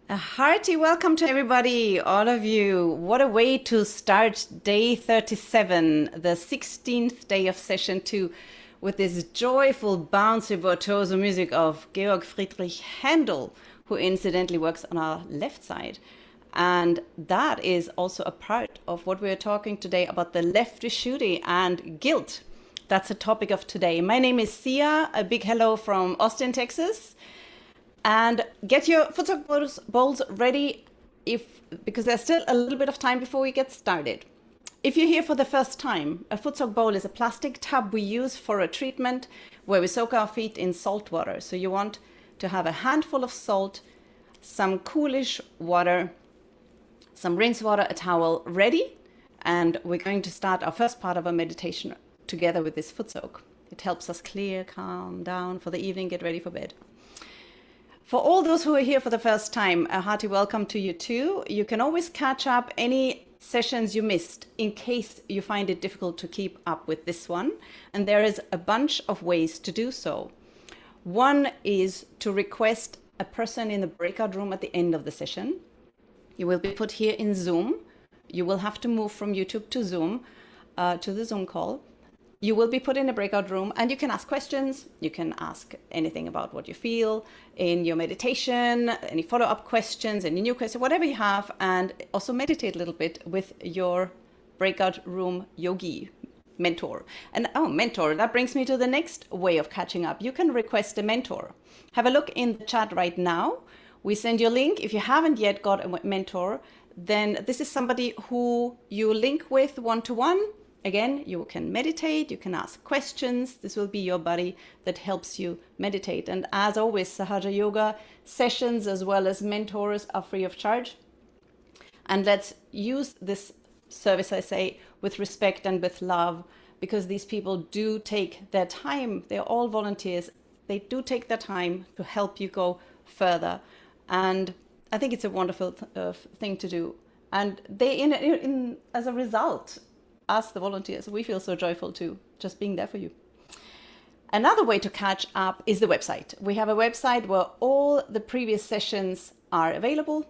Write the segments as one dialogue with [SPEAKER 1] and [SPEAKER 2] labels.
[SPEAKER 1] A hearty welcome to everybody, all of you. What a way to start day 37, the 16th day of session 2, with this joyful, bouncy, virtuoso music of Georg Friedrich Händel, who incidentally works on our left side. And that is also a part of what we're talking today about the left Vishuddhi and guilt. That's the topic of today. My name is Sia. A big hello from Austin, Texas. And get your futsal bowls ready because there's still a little bit of time before we get started. If you're here for the first time, a futsal bowl is a plastic tub we use for a treatment where we soak our feet in salt water. So you want to have a handful of salt, some coolish water, some rinse water, a towel ready. And we're going to start our first part of our meditation together with this foot soak. It helps us clear, calm down for the evening, get ready for bed. For all those who are here for the first time, a hearty welcome to you too. You can always catch up any sessions you missed in case you find it difficult to keep up with this one. And there is a bunch of ways to do so. One is to request a person in the breakout room at the end of the session. You will be put here in Zoom. You will have to move from YouTube to Zoom, to the Zoom call. You will be put in a breakout room and you can ask questions. You can ask anything about what you feel in your meditation, any follow-up questions, any new questions, whatever you have, and also meditate a little bit with your breakout room yogi mentor. And mentor, that brings me to the next way of catching up. You can request a mentor. Have a look in the chat right now. We send you a link. If you haven't yet got a mentor, then this is somebody who you link with one-to-one. Again, you can meditate, you can ask questions. This will be your buddy that helps you meditate. And as always, Sahaja Yoga sessions as well as mentors are free of charge. And let's use this service, I say, with respect and with love, because these people do take their time. They're all volunteers. They do take their time to help you go further. And I think it's a wonderful thing to do. And they, as a result, us, the volunteers, we feel so joyful too, just being there for you. Another way to catch up is the website. We have a website where all the previous sessions are available.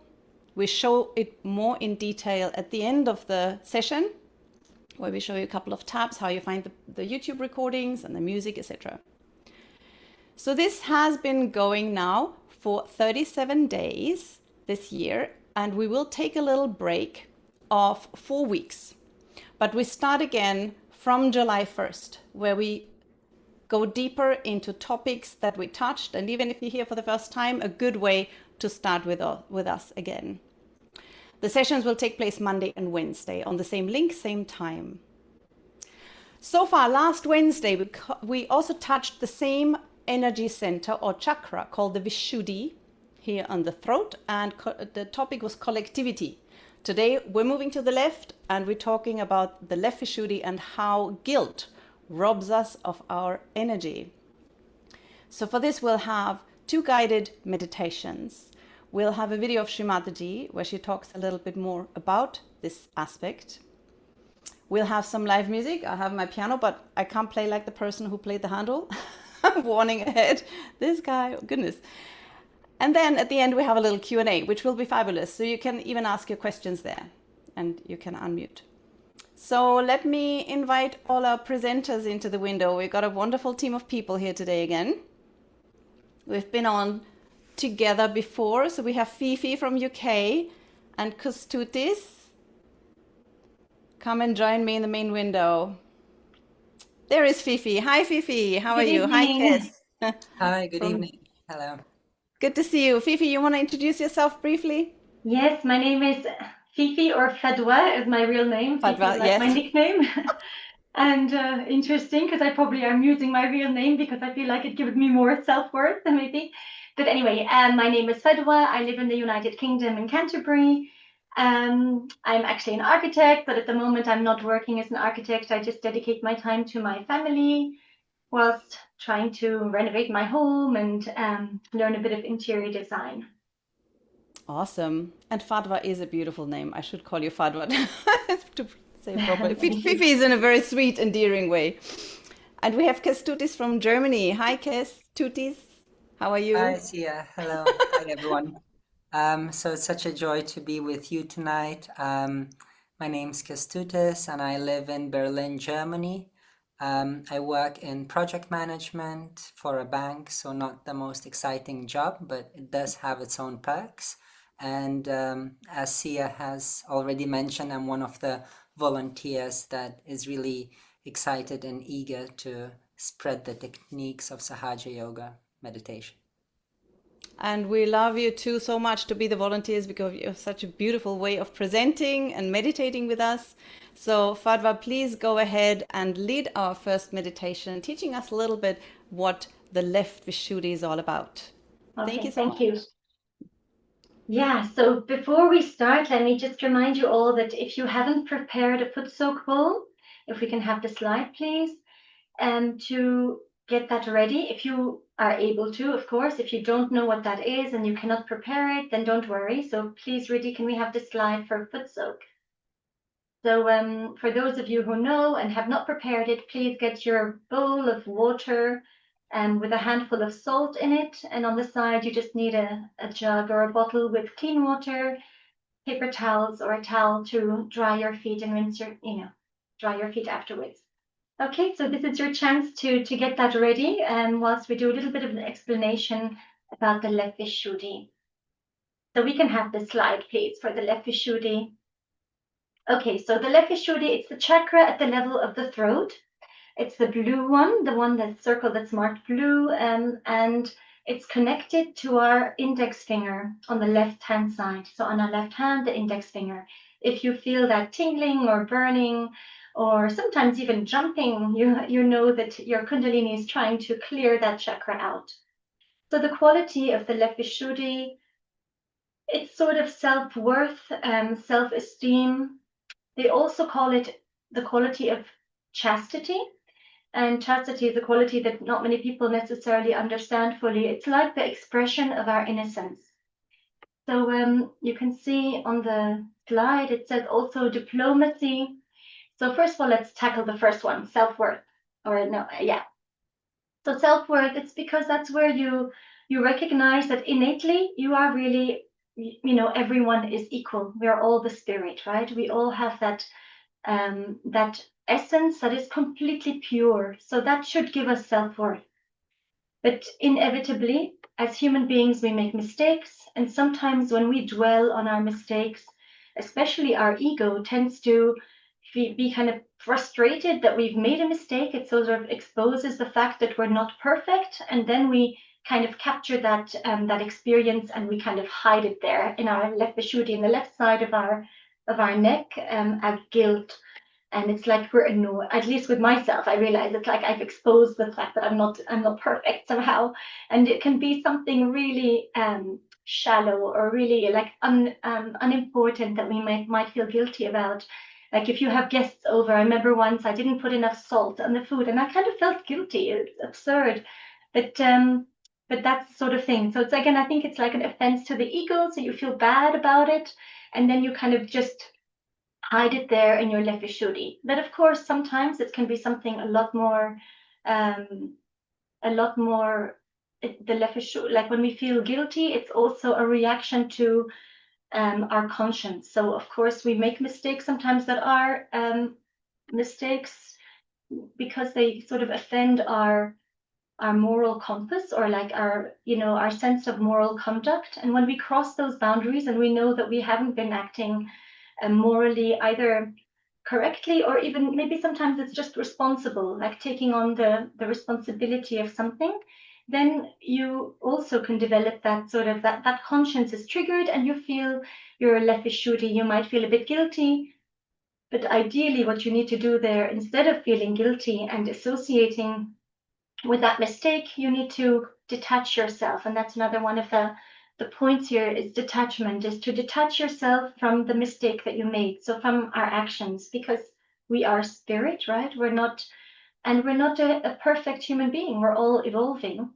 [SPEAKER 1] We show it more in detail at the end of the session, where we show you a couple of tabs, how you find the YouTube recordings and the music, etc. So this has been going now for 37 days this year, and we will take a little break of 4 weeks. But we start again from July 1st, where we go deeper into topics that we touched. And even if you're here for the first time, a good way to start with us again. The sessions will take place Monday and Wednesday on the same link, same time. So far, last Wednesday, we also touched the same energy center or chakra called the Vishuddhi here on the throat, and the topic was collectivity. Today, we're moving to the left, and we're talking about the left Vishuddhi and how guilt robs us of our energy. So for this, we'll have 2 guided meditations. We'll have a video of Shri Mataji where she talks a little bit more about this aspect. We'll have some live music. I have my piano, but I can't play like the person who played the handle. I'm warning ahead. This guy, oh goodness. And then at the end, we have a little Q&A, which will be fabulous. So you can even ask your questions there and you can unmute. So let me invite all our presenters into the window. We've got a wonderful team of people here today again. We've been on together before. So we have Fifi from UK and Kustutis. Come and join me in the main window. There is Fifi. Hi, Fifi. How are you? Hi, Kes.
[SPEAKER 2] Hi, good evening. Hello.
[SPEAKER 1] Good to see you. Fifi, you want to introduce yourself briefly?
[SPEAKER 3] Yes, my name is Fifi, or Fadwa is my real name.
[SPEAKER 1] Fadwa,
[SPEAKER 3] Fifi is my nickname. And interesting, because I probably am using my real name because I feel like it gives me more self-worth, maybe. But anyway, my name is Fadwa. I live in the United Kingdom in Canterbury. I'm actually an architect, but at the moment I'm not working as an architect. I just dedicate my time to my family whilst trying to renovate my home and learn a bit of interior design.
[SPEAKER 1] Awesome. And Fadwa is a beautiful name. I should call you Fadwa to say properly. Fifi is in a very sweet, endearing way. And we have Kestutis from Germany. Hi, Kestutis. How are you?
[SPEAKER 2] Hi, Sia. Hello. Hi, everyone. So it's such a joy to be with you tonight. My name's Kestutis and I live in Berlin, Germany. I work in project management for a bank, so not the most exciting job, but it does have its own perks. And as Sia has already mentioned, I'm one of the volunteers that is really excited and eager to spread the techniques of Sahaja Yoga meditation.
[SPEAKER 1] And we love you too so much to be the volunteers because you have such a beautiful way of presenting and meditating with us. So Fadwa, please go ahead and lead our first meditation, teaching us a little bit what the left Vishuddhi is all about.
[SPEAKER 3] Okay,
[SPEAKER 1] thank you so much. Thank you.
[SPEAKER 3] Yeah, so before we start, let me just remind you all that if you haven't prepared a foot soak bowl, if we can have the slide, please, to get that ready. If you are able to, of course. If you don't know what that is and you cannot prepare it, then don't worry. So please, Riddhi, can we have the slide for foot soak? So for those of you who know and have not prepared it, please get your bowl of water with a handful of salt in it. And on the side, you just need a jug or a bottle with clean water, paper towels or a towel to dry your feet and rinse dry your feet afterwards. Okay, so this is your chance to get that ready whilst we do a little bit of an explanation about the left Vishuddhi. So we can have the slide, please, for the left Vishuddhi. Okay, so the left Vishuddhi, it's the chakra at the level of the throat. It's the blue one, the one that's circle that's marked blue, and it's connected to our index finger on the left-hand side. So on our left hand, the index finger. If you feel that tingling or burning, or sometimes even jumping, you know that your Kundalini is trying to clear that chakra out. So the quality of the left Vishuddhi, it's sort of self-worth, self-esteem. They also call it the quality of chastity. And chastity is a quality that not many people necessarily understand fully. It's like the expression of our innocence. So you can see on the slide, it says also diplomacy. So first of all, let's tackle the first one, self-worth. So self-worth, it's because that's where you recognize that innately you are really, everyone is equal. We are all the spirit, right? We all have that essence that is completely pure. So that should give us self-worth. But inevitably, as human beings, we make mistakes. And sometimes when we dwell on our mistakes, especially our ego tends to be kind of frustrated that we've made a mistake. It sort of exposes the fact that we're not perfect, and then we kind of capture that that experience, and we kind of hide it there in our left Vishuddhi, in the left side of our neck, as guilt. And it's like we're annoyed, at least with myself. I realize it's like I've exposed the fact that I'm not perfect somehow, and it can be something really shallow or really like unimportant that we might feel guilty about. Like if you have guests over, I remember once I didn't put enough salt on the food, and I kind of felt guilty. It's absurd, but that's the sort of thing. So it's again, I think it's like an offense to the ego, so you feel bad about it, and then you kind of just hide it there in your left Vishuddhi. But of course, sometimes it can be something a lot more, the left Vishuddhi, like when we feel guilty, it's also a reaction to our conscience. So of course, we make mistakes sometimes that are mistakes because they sort of offend our moral compass, or like our sense of moral conduct. And when we cross those boundaries and we know that we haven't been acting morally either correctly, or even maybe sometimes it's just responsible, like taking on the responsibility of something, then you also can develop that sort of that conscience is triggered, and you feel your left Vishuddhi, you might feel a bit guilty. But ideally, what you need to do there, instead of feeling guilty and associating with that mistake, you need to detach yourself. And that's another one of the points here, is detachment, is to detach yourself from the mistake that you made. So from our actions, because we are spirit, right? We're not a perfect human being. We're all evolving.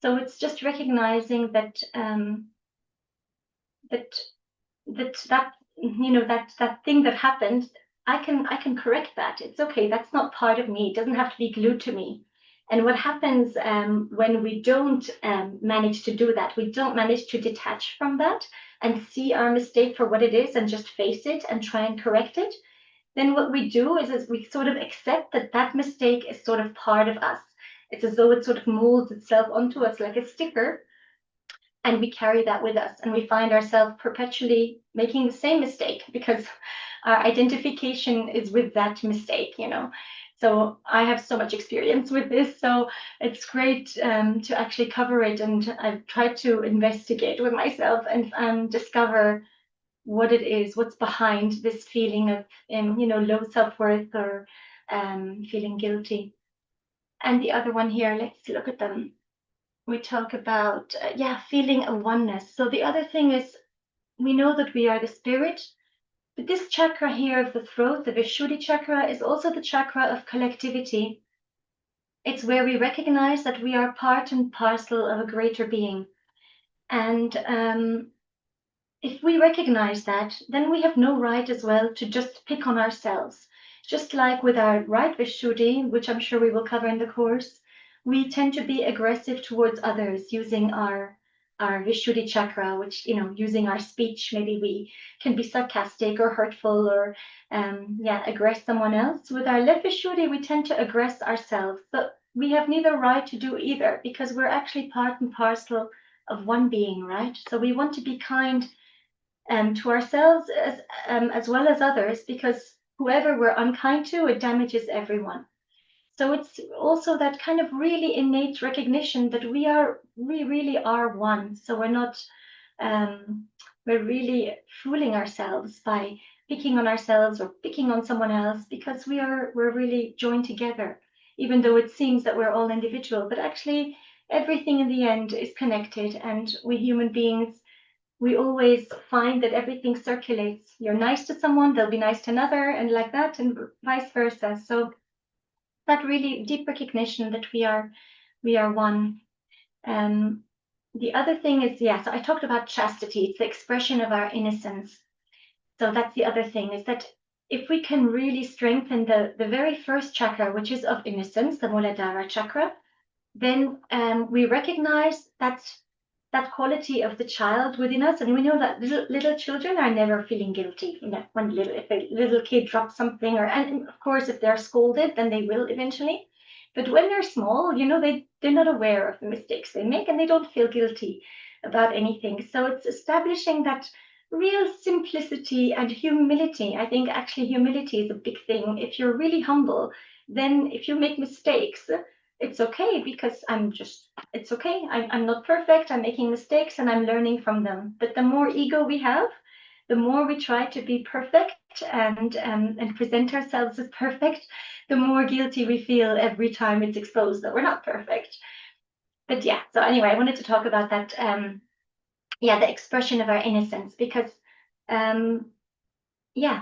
[SPEAKER 3] So it's just recognizing that that thing that happened, I can correct that. It's okay. That's not part of me. It doesn't have to be glued to me. And what happens when we don't manage to do that, we don't manage to detach from that and see our mistake for what it is and just face it and try and correct it, then what we do is we sort of accept that that mistake is sort of part of us. It's as though it sort of molds itself onto us like a sticker, and we carry that with us, and we find ourselves perpetually making the same mistake because our identification is with that mistake. So I have so much experience with this, so it's great to actually cover it, and I've tried to investigate with myself and discover what it is, what's behind this feeling of low self-worth or feeling guilty. And the other one here, let's look at them. We talk about feeling a oneness. So the other thing is, we know that we are the spirit, but this chakra here of the throat, the Vishuddhi chakra, is also the chakra of collectivity. It's where we recognize that we are part and parcel of a greater being. And if we recognize that, then we have no right as well to just pick on ourselves. Just like with our right Vishuddhi, which I'm sure we will cover in the course, we tend to be aggressive towards others using our Vishuddhi chakra, which, using our speech, maybe we can be sarcastic or hurtful or, aggress someone else. With our left Vishuddhi, we tend to aggress ourselves, but we have neither right to do either, because we're actually part and parcel of one being, right? So we want to be kind to ourselves as well as others, because whoever we're unkind to, it damages everyone. So it's also that kind of really innate recognition that we really are one. So we're really fooling ourselves by picking on ourselves or picking on someone else, because we're really joined together, even though it seems that we're all individual. But actually, everything in the end is connected, and we human beings, we always find that everything circulates. You're nice to someone, they'll be nice to another, and like that, and vice versa. So that really deep recognition that we are one. The other thing is, so I talked about chastity. It's the expression of our innocence. So that's the other thing, is that if we can really strengthen the very first chakra, which is of innocence, the Muladhara chakra, then we recognize that quality of the child within us, and we know that little children are never feeling guilty. If a little kid drops something, and of course if they're scolded, then they will eventually. But when they're small, they're not aware of the mistakes they make, and they don't feel guilty about anything. So it's establishing that real simplicity and humility. I think actually humility is a big thing. If you're really humble, then if you make mistakes, it's okay, because it's okay. I'm not perfect. I'm making mistakes and I'm learning from them. But the more ego we have, the more we try to be perfect and present ourselves as perfect, the more guilty we feel every time it's exposed that we're not perfect. But yeah, so anyway, I wanted to talk about that. The expression of our innocence, because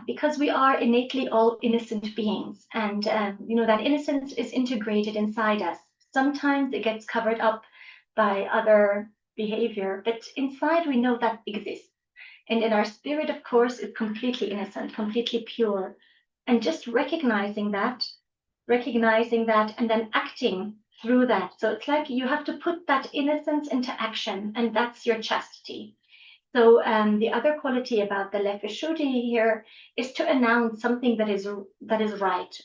[SPEAKER 3] because we are innately all innocent beings, and that innocence is integrated inside us. Sometimes it gets covered up by other behavior, but inside we know that exists. And in our spirit, of course, it's completely innocent, completely pure. And just recognizing that, and then acting through that. So it's like you have to put that innocence into action, and that's your chastity. So the other quality about the Vishuddhi here is to announce something that is right.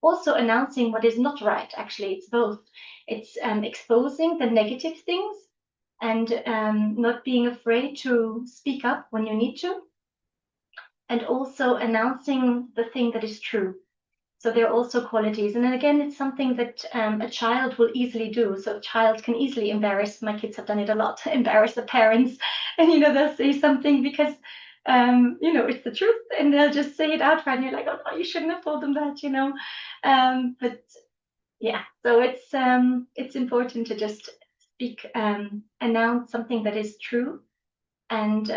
[SPEAKER 3] Also announcing what is not right. Actually, it's both. It's exposing the negative things and not being afraid to speak up when you need to, and also announcing the thing that is true. So there are also qualities. And then again, it's something that a child will easily do. So a child can easily embarrass, my kids have done it a lot, embarrass the parents. And, they'll say something because, it's the truth. And they'll just say it out, and you're like, oh, no, you shouldn't have told them that, But yeah, so it's important to just speak, announce something that is true. And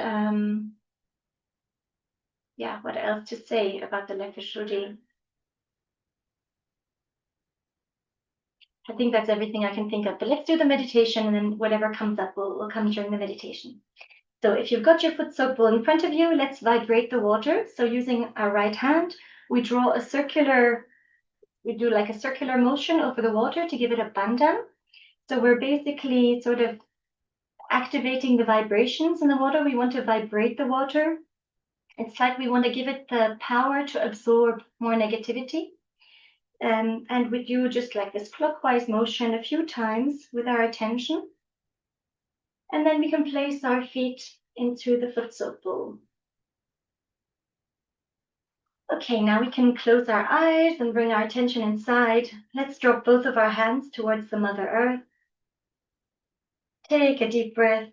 [SPEAKER 3] what else to say about the Vishuddhi? I think that's everything I can think of. But let's do the meditation, and then whatever comes up will come during the meditation. So if you've got your foot soak bowl in front of you, let's vibrate the water. So using our right hand, we do like a circular motion over the water to give it a bandhan. So we're basically sort of activating the vibrations in the water. We want to vibrate the water. It's like we want to give it the power to absorb more negativity. And we do just like this clockwise motion a few times with our attention. And then we can place our feet into the foot soak bowl. Okay, now we can close our eyes and bring our attention inside. Let's drop both of our hands towards the Mother Earth. Take a deep breath.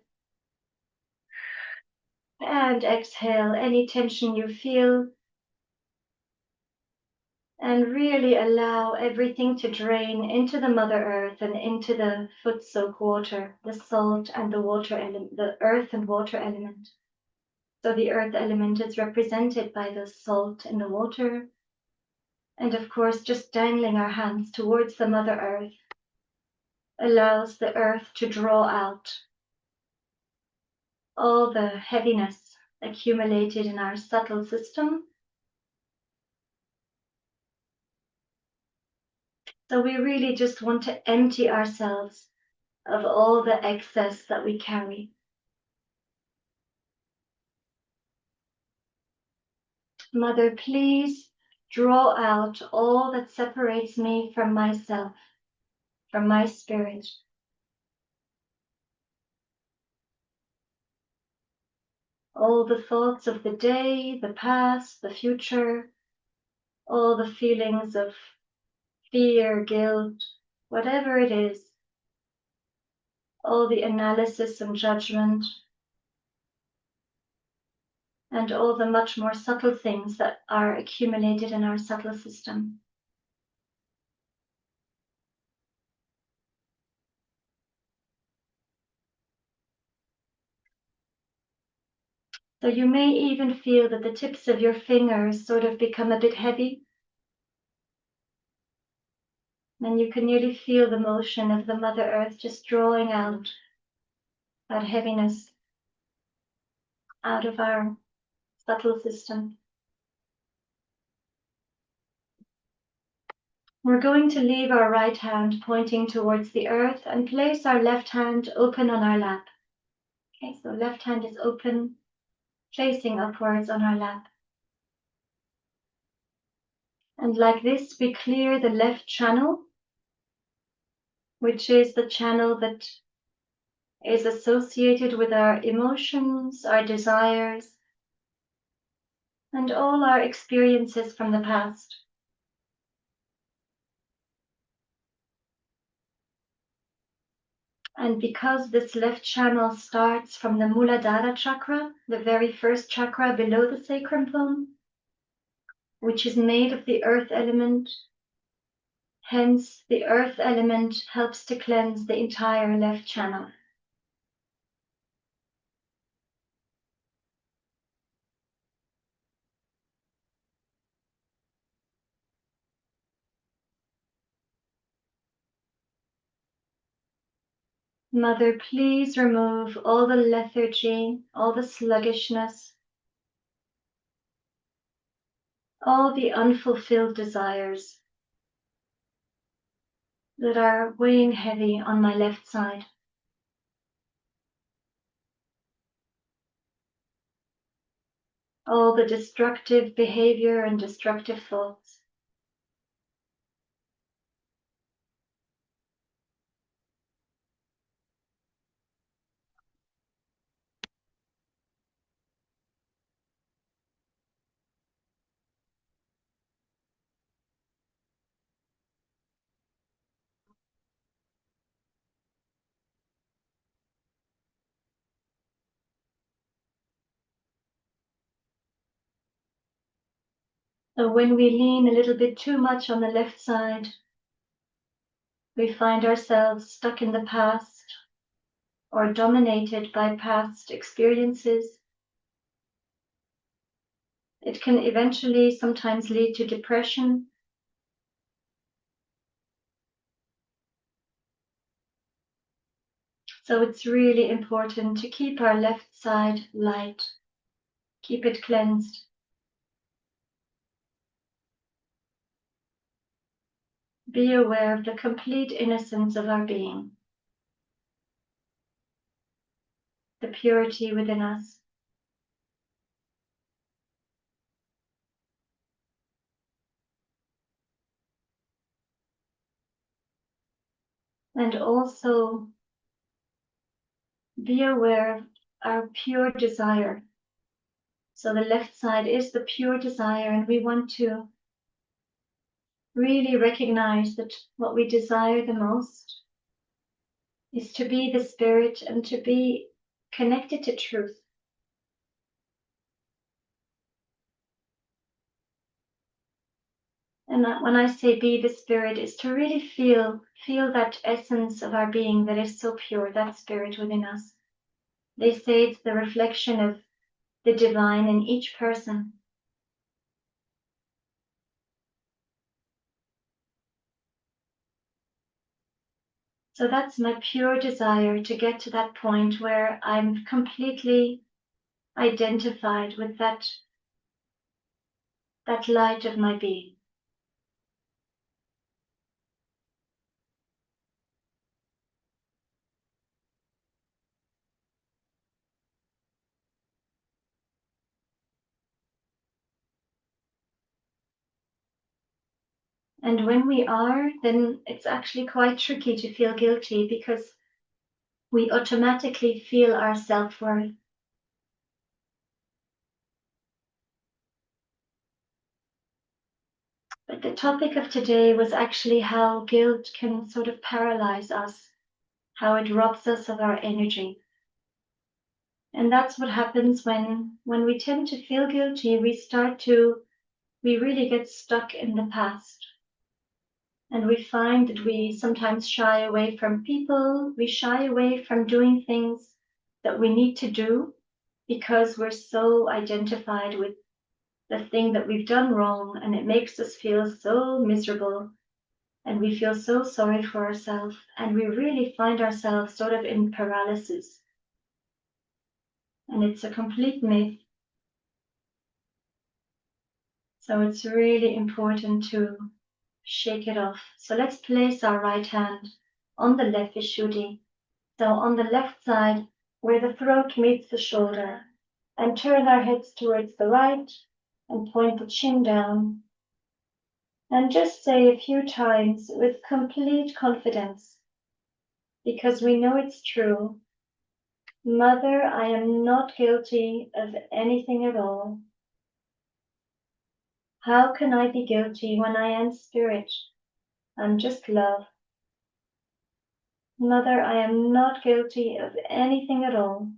[SPEAKER 3] And exhale any tension you feel. And really allow everything to drain into the Mother Earth and into the foot soak water, the salt and the water element, the earth and water element. So the earth element is represented by the salt in the water. And of course, just dangling our hands towards the Mother Earth allows the earth to draw out all the heaviness accumulated in our subtle system. So we really just want to empty ourselves of all the excess that we carry. Mother, please draw out all that separates me from myself, from my spirit. All the thoughts of the day, the past, the future, all the feelings of fear, guilt, whatever it is, all the analysis and judgment, and all the much more subtle things that are accumulated in our subtle system. So you may even feel that the tips of your fingers sort of become a bit heavy. And you can nearly feel the motion of the Mother Earth just drawing out that heaviness out of our subtle system. We're going to leave our right hand pointing towards the earth and place our left hand open on our lap. Okay, so left hand is open, facing upwards on our lap. And like this, we clear the left channel, which is the channel that is associated with our emotions, our desires, and all our experiences from the past. And because this left channel starts from the Muladhara chakra, the very first chakra below the sacrum bone, which is made of the earth element, hence the earth element helps to cleanse the entire left channel. Mother, please remove all the lethargy, all the sluggishness, all the unfulfilled desires that are weighing heavy on my left side. All the destructive behavior and destructive thoughts. So when we lean a little bit too much on the left side, we find ourselves stuck in the past or dominated by past experiences. It can eventually sometimes lead to depression. So it's really important to keep our left side light, keep it cleansed. Be aware of the complete innocence of our being, the purity within us. And also be aware of our pure desire. So the left side is the pure desire, and we want to really recognize that what we desire the most is to be the spirit and to be connected to truth. And when I say be the spirit, is to really feel that essence of our being that is so pure, that spirit within us. They say it's the reflection of the divine in each person. So that's my pure desire, to get to that point where I'm completely identified with that light of my being. And when we are, then it's actually quite tricky to feel guilty, because we automatically feel our self-worth. But the topic of today was actually how guilt can sort of paralyze us, how it robs us of our energy. And that's what happens when we tend to feel guilty. We really get stuck in the past. And we find that we sometimes shy away from people, we shy away from doing things that we need to do, because we're so identified with the thing that we've done wrong, and it makes us feel so miserable, and we feel so sorry for ourselves, and we really find ourselves sort of in paralysis. And it's a complete myth. So it's really important to shake it off. So let's place our right hand on the left Vishuddhi. So on the left side, where the throat meets the shoulder, and turn our heads towards the right and point the chin down. And just say a few times with complete confidence, because we know it's true. Mother, I am not guilty of anything at all. How can I be guilty when I am spirit? I'm just love. Mother, I am not guilty of anything at all.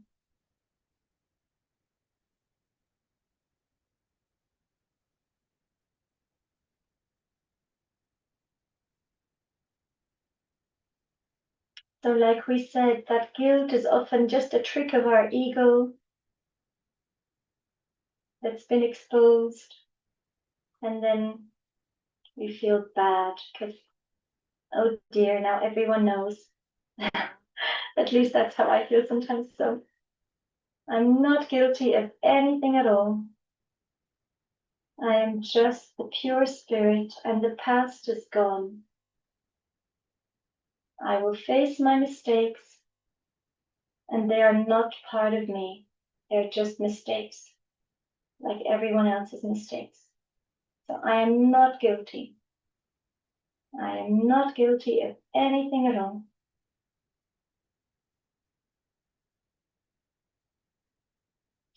[SPEAKER 3] So like we said, that guilt is often just a trick of our ego that's been exposed. And then we feel bad because, oh dear, now everyone knows. At least that's how I feel sometimes. So I'm not guilty of anything at all. I am just the pure spirit and the past is gone. I will face my mistakes and they are not part of me. They're just mistakes, like everyone else's mistakes. So I am not guilty. I am not guilty of anything at all.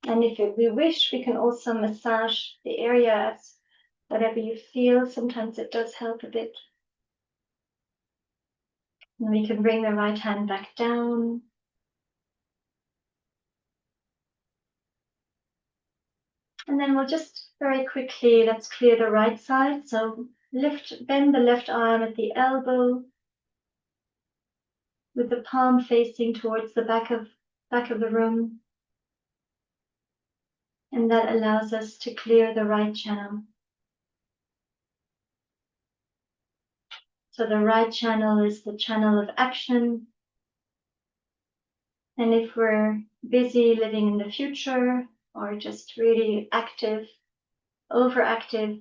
[SPEAKER 3] And if we wish, we can also massage the areas, whatever you feel. Sometimes it does help a bit. And we can bring the right hand back down. And then we'll just very quickly, let's clear the right side. So bend the left arm at the elbow with the palm facing towards the back of the room. And that allows us to clear the right channel. So the right channel is the channel of action. And if we're busy living in the future or just really active, overactive,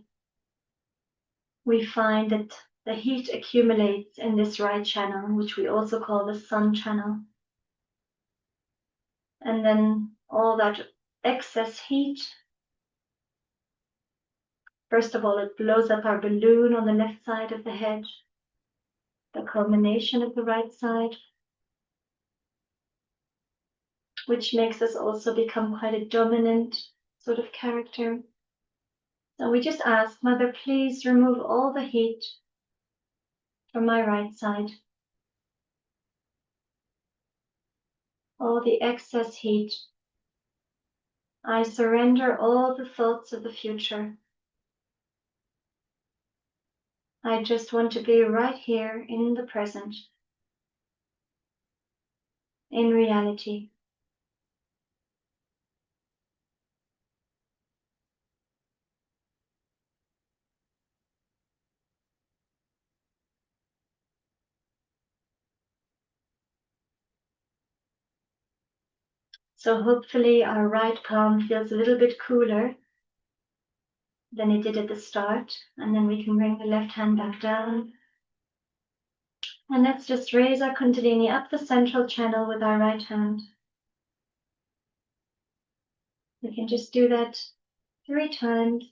[SPEAKER 3] we find that the heat accumulates in this right channel, which we also call the sun channel. And then all that excess heat, first of all, it blows up our balloon on the left side of the head, the culmination of the right side, which makes us also become quite a dominant sort of character. So we just ask, Mother, please remove all the heat from my right side, all the excess heat. I surrender all the thoughts of the future. I just want to be right here in the present, in reality. So hopefully our right palm feels a little bit cooler than it did at the start. And then we can bring the left hand back down. And let's just raise our Kundalini up the central channel with our right hand. We can just do that 3 times.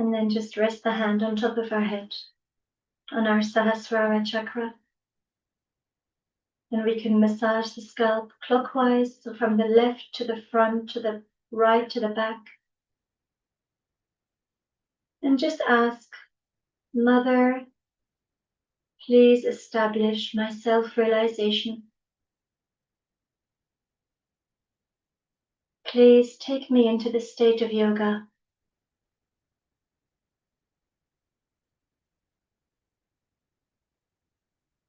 [SPEAKER 3] And then just rest the hand on top of our head, on our Sahasrara chakra. And we can massage the scalp clockwise, so from the left to the front, to the right to the back. And just ask, Mother, please establish my self-realization. Please take me into the state of yoga.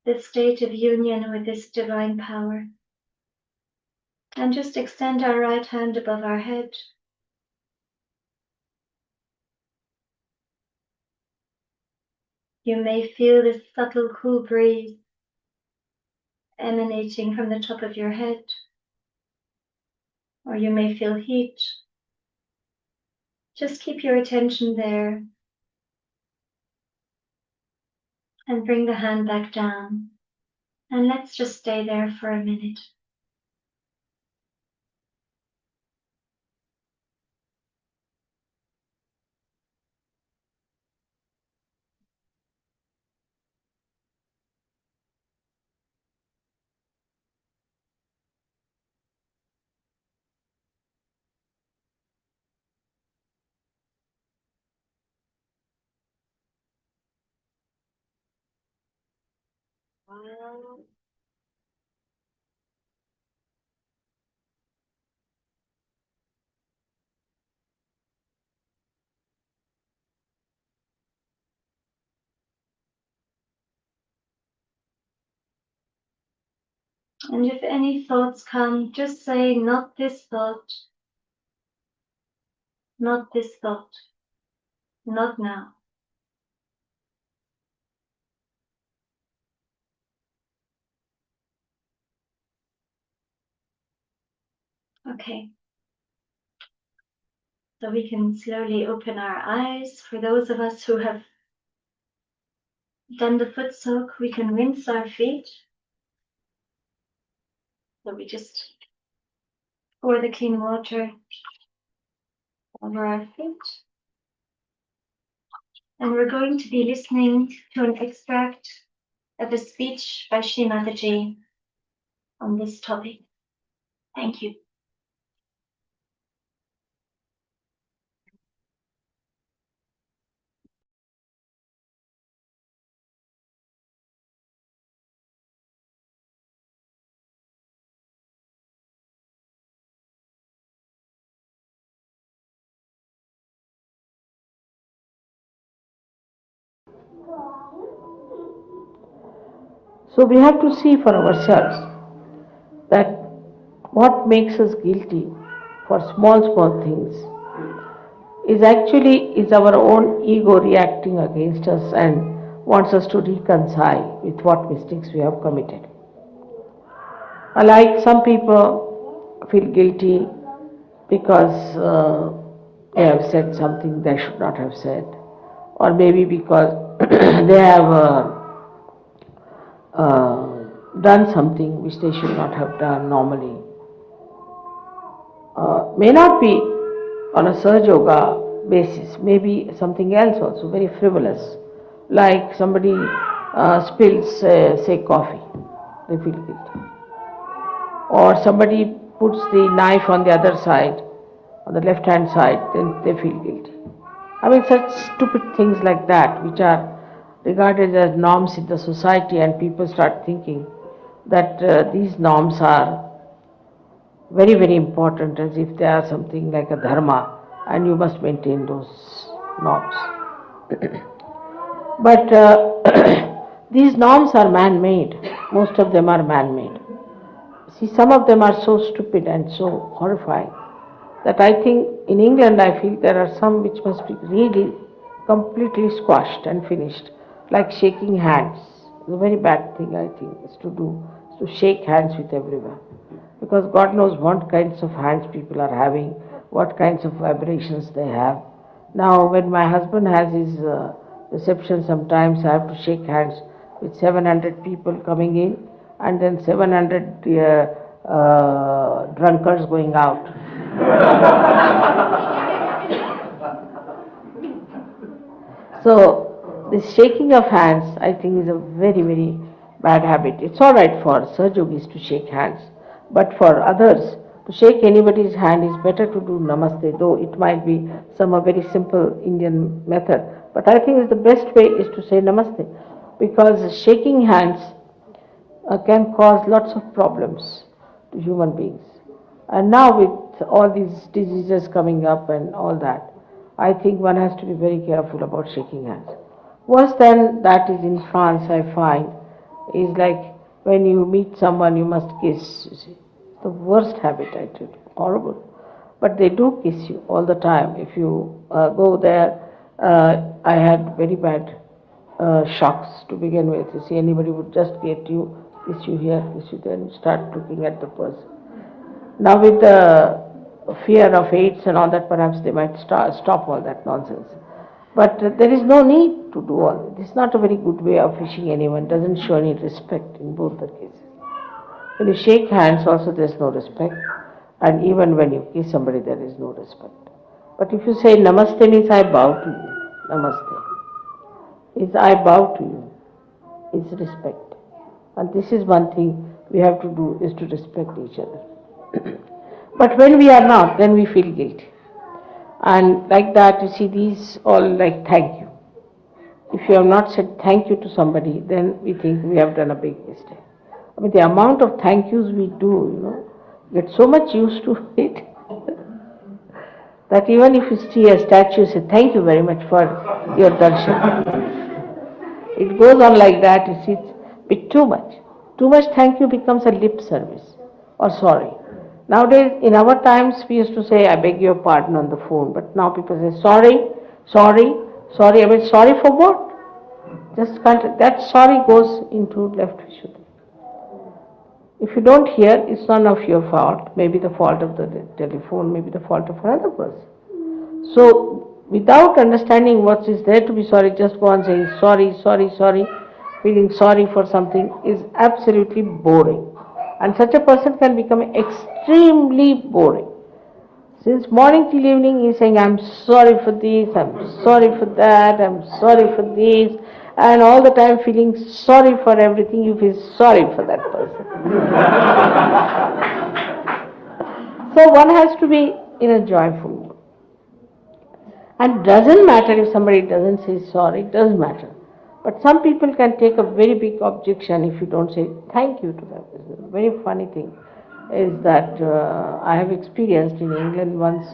[SPEAKER 3] The state of union with this divine power. And just extend our right hand above our head. You may feel this subtle cool breeze emanating from the top of your head, or you may feel heat. Just keep your attention there and bring the hand back down. And let's just stay there for a minute. And if any thoughts come, just say, not this thought, not this thought, not now. Okay. So we can slowly open our eyes. For those of us who have done the foot soak, we can rinse our feet. So we just pour the clean water over our feet. And we're going to be listening to an extract of a speech by Shri Mataji on this topic. Thank you.
[SPEAKER 4] So we have to see for ourselves that what makes us guilty for small things is our own ego reacting against us and wants us to reconcile with what mistakes we have committed. Like some people feel guilty because they have said something they should not have said, or maybe because they have done something which they should not have done normally. May not be on a Sahaja Yoga basis, maybe something else also, very frivolous, like somebody spills, say, coffee, they feel guilty. Or somebody puts the knife on the other side, on the left hand side, then they feel guilty. I mean, such stupid things like that, which are regarded as norms in the society, and people start thinking that these norms are very, very important, as if they are something like a dharma, and you must maintain those norms. But these norms are man-made. Most of them are man-made. See, some of them are so stupid and so horrifying that I think in England I feel there are some which must be really completely squashed and finished, like shaking hands. It's a very bad thing, I think, is to shake hands with everyone. Because God knows what kinds of hands people are having, what kinds of vibrations they have. Now, when my husband has his reception, sometimes I have to shake hands with 700 people coming in and then 700 drunkards going out. So, this shaking of hands, I think, is a very, very bad habit. It's all right for Sahaja Yogis to shake hands, but for others, to shake anybody's hand is better to do namaste, though it might be some a very simple Indian method. But I think the best way is to say namaste, because shaking hands can cause lots of problems to human beings. And now with all these diseases coming up and all that, I think one has to be very careful about shaking hands. Worse than that is in France, I find, is like when you meet someone you must kiss, you see. The worst habit, I tell you, horrible. But they do kiss you all the time. If you go there, I had very bad shocks to begin with. You see, anybody would just get you, kiss you here, kiss you there, and start looking at the person. Now with the fear of AIDS and all that, perhaps they might stop all that nonsense. But there is no need to do all this. It's not a very good way of wishing anyone. It doesn't show any respect in both the cases. When you shake hands also there is no respect, and even when you kiss somebody there is no respect. But if you say namaste means I bow to you, namaste is I bow to you, is respect. And this is one thing we have to do, is to respect each other. But when we are not, then we feel guilty. And like that, you see, these all like thank you. if you have not said thank you to somebody, then we think we have done a big mistake. I mean, the amount of thank yous we do, get so much used to it that even if you see a statue, say thank you very much for your darshan. It goes on like that, you see, it's a bit too much. Too much thank you becomes a lip service or sorry. Nowadays, in our times, we used to say, I beg your pardon on the phone, but now people say, sorry, sorry, sorry. I mean, sorry for what? Just can't, that sorry goes into left Vishuddhi. If you don't hear, it's none of your fault. Maybe the fault of the telephone, maybe the fault of another person. So, without understanding what is there to be sorry, just go on saying sorry, sorry, sorry, feeling sorry for something is absolutely boring. And such a person can become extremely boring. Since morning till evening, he is saying, I'm sorry for this, I'm sorry for that, I'm sorry for this, and all the time feeling sorry for everything, you feel sorry for that person. So one has to be in a joyful mood. And doesn't matter if somebody doesn't say sorry, it doesn't matter. But some people can take a very big objection if you don't say thank you to them. It's a very funny thing is that I have experienced in England once.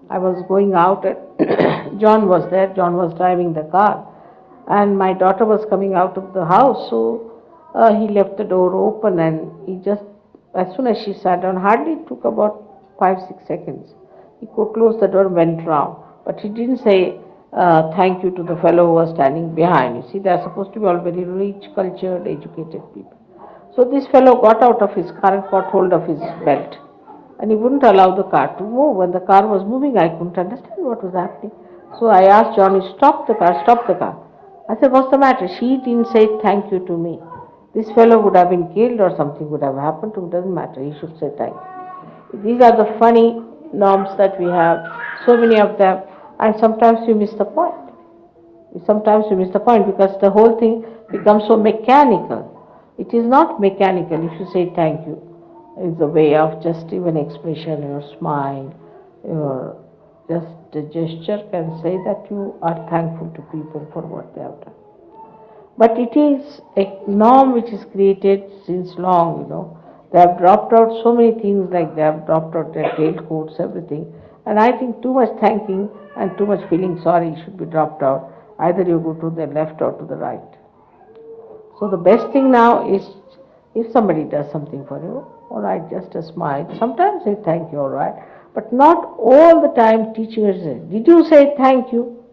[SPEAKER 4] I was going out and John was there, John was driving the car, and my daughter was coming out of the house, so he left the door open and he just, as soon as she sat down, hardly took about 5-6 seconds. He could close the door and went round. But he didn't say thank you to the fellow who was standing behind. You see, they are supposed to be all very rich, cultured, educated people. So this fellow got out of his car and caught hold of his belt. And he wouldn't allow the car to move. When the car was moving, I couldn't understand what was happening. So I asked Johnny, stop the car, stop the car. I said, what's the matter? She didn't say thank you to me. This fellow would have been killed or something would have happened to him. Doesn't matter. He should say thank you. These are the funny norms that we have, so many of them. And sometimes we miss the point. Sometimes we miss the point because the whole thing becomes so mechanical. It is not mechanical if you say thank you. It's a way of just even expression, your smile, your just a gesture can say that you are thankful to people for what they have done. But it is a norm which is created since long, They have dropped out so many things, like they have dropped out their tailcoats, everything. And I think too much thanking and too much feeling sorry should be dropped out. Either you go to the left or to the right. So the best thing now is, if somebody does something for you, all right, just a smile. Sometimes say thank you, all right, but not all the time teaching us, did you say thank you?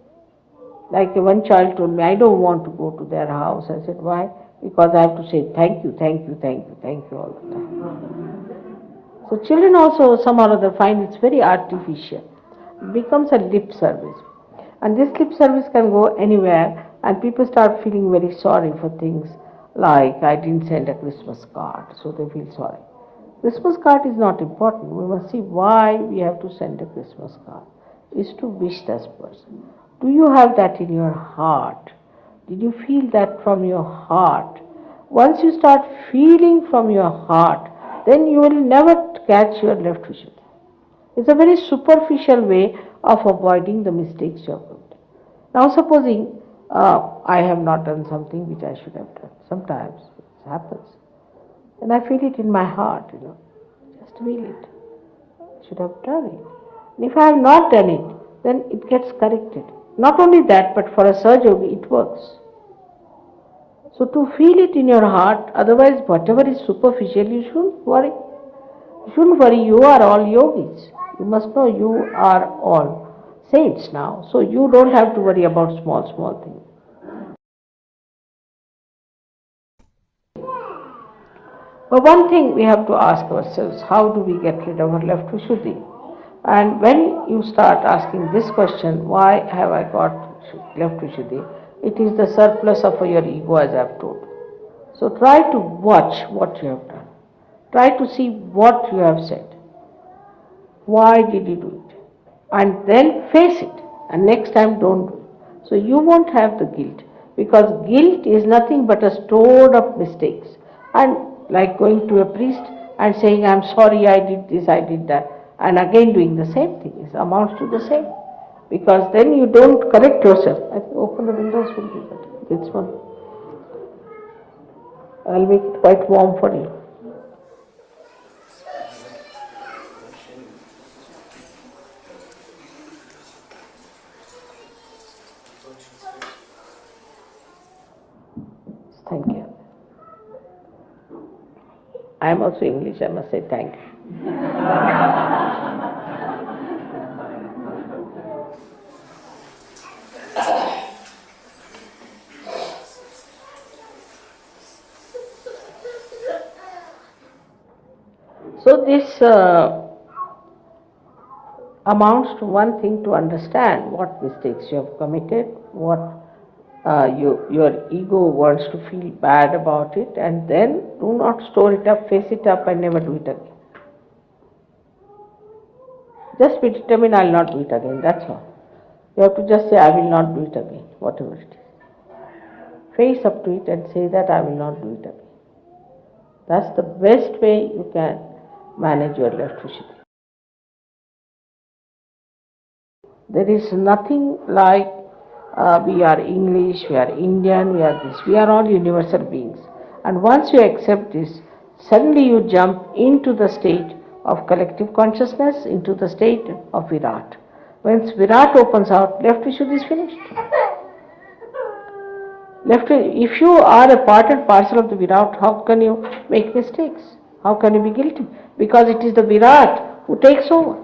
[SPEAKER 4] Like one child told me, I don't want to go to their house. I said, why? Because I have to say thank you, thank you, thank you, thank you all the time. So children also somehow or other find it's very artificial. It becomes a lip service. And this lip service can go anywhere, and people start feeling very sorry for things like, I didn't send a Christmas card, so they feel sorry. Christmas card is not important. We must see why we have to send a Christmas card. Is to wish this person. Do you have that in your heart? Did you feel that from your heart? Once you start feeling from your heart, then you will never catch your left Vishuddhi. It's a very superficial way of avoiding the mistakes you have made. Now supposing I have not done something which I should have done. Sometimes it happens. And I feel it in my heart, Just feel it. I should have done it. And if I have not done it, then it gets corrected. Not only that, but for a Sahaja Yogi, it works. So to feel it in your heart, otherwise whatever is superficial, you shouldn't worry. You shouldn't worry, you are all yogis. You must know you are all saints now. So you don't have to worry about small things. But one thing we have to ask ourselves, how do we get rid of our left Vishuddhi? And when you start asking this question, why have I got left Vishuddhi? It is the surplus of your ego, as I have told. So try to watch what you have done. Try to see what you have said. Why did you do it? And then face it. And next time don't do it. So you won't have the guilt. Because guilt is nothing but a stored up mistakes. And like going to a priest and saying, I'm sorry, I did this, I did that. And again doing the same thing. It amounts to the same. Because then you don't correct yourself. I think open the windows will be better. This one. I'll make it quite warm for you. Thank you. I am also English, I must say thank you. So this amounts to one thing: to understand what mistakes you have committed, what your ego wants to feel bad about it, and then do not store it up, face it up and never do it again. Just be determined, I will not do it again, that's all. You have to just say, I will not do it again, whatever it is. Face up to it and say that I will not do it again. That's the best way you can manage your left Vishuddhi. There is nothing like we are English, we are Indian, we are this. We are all universal beings. And once you accept this, suddenly you jump into the state of collective consciousness, into the state of Virat. Once Virat opens out, left Vishuddhi is finished. If you are a part and parcel of the Virat, how can you make mistakes? How can you be guilty? Because it is the Virat who takes over.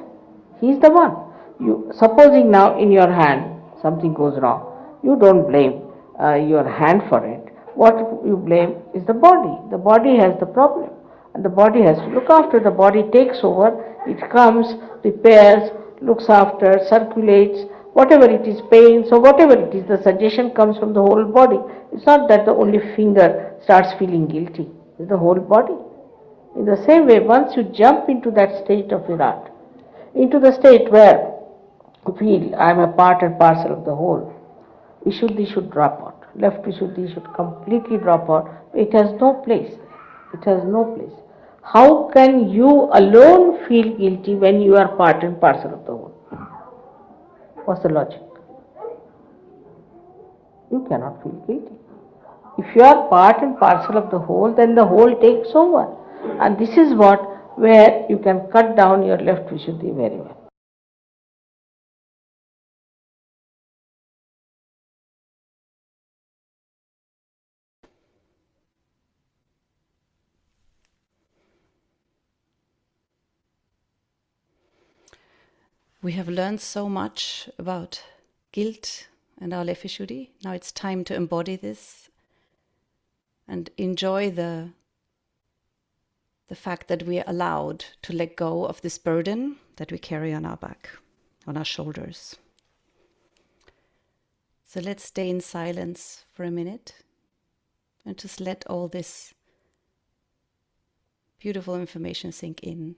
[SPEAKER 4] He is the one. Supposing now in your hand something goes wrong, you don't blame your hand for it. What you blame is the body. The body has the problem, and the body has to look after. The body takes over. It comes, repairs, looks after, circulates, whatever it is, pains or whatever it is. The suggestion comes from the whole body. It's not that the only finger starts feeling guilty. It's the whole body. In the same way, once you jump into that state of Virat, into the state where you feel I am a part and parcel of the whole, Vishuddhi should drop out. Left Vishuddhi should completely drop out. It has no place. It has no place. How can you alone feel guilty when you are part and parcel of the whole? What's the logic? You cannot feel guilty. If you are part and parcel of the whole, then the whole takes over. And this is where you can cut down your left Vishuddhi very well.
[SPEAKER 1] We have learned so much about guilt and our left Vishuddhi. Now it's time to embody this and enjoy the fact that we are allowed to let go of this burden that we carry on our back, on our shoulders. So let's stay in silence for a minute and just let all this beautiful information sink in.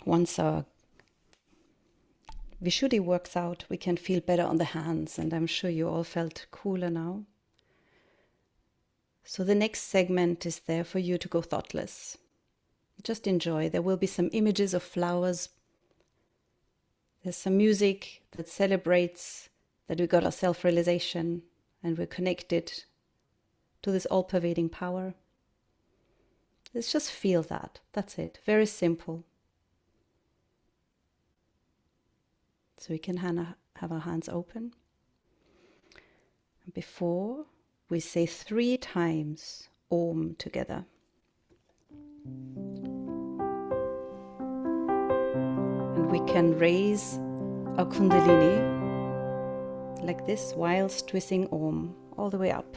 [SPEAKER 1] Once our Vishuddhi works out, we can feel better on the hands, and I'm sure you all felt cooler now. So the next segment is there for you to go thoughtless. Just enjoy. There will be some images of flowers. There's some music that celebrates that we got our self-realization and we're connected to this all-pervading power. Let's just feel that. That's it. Very simple. So we can have our hands open. Before we say 3 times Om together. And we can raise our Kundalini like this whilst twisting Om all the way up.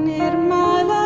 [SPEAKER 5] Nirmala